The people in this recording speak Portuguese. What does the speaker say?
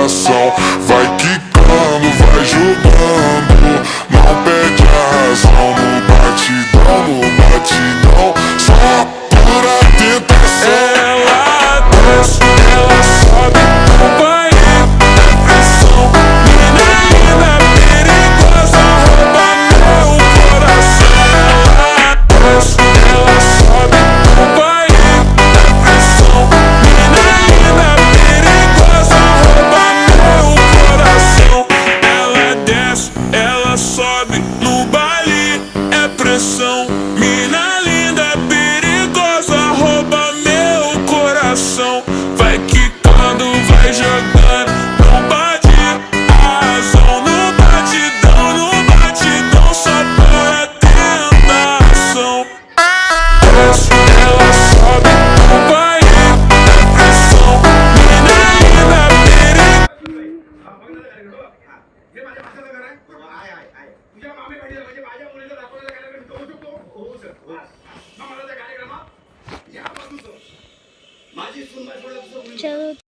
coração. Vai quicando, vai jogando, não perde a razão. No batidão, só pura tentação. Ela desce, ela sobe, vai na pressão. Mina linda, perigosa, rouba meu coração. Ela desce, ela sobe, vai na pressão. Mina linda, perigosa, rouba meu coração. Ela desce, ela sobe, no baile é pressão. Mina linda, perigosa, rouba meu coração. Vai quicando, vai jogando, não bate a razão. No batidão, só pura tentação. Desce, ela sobe, vai na pressão. Mina linda, चलो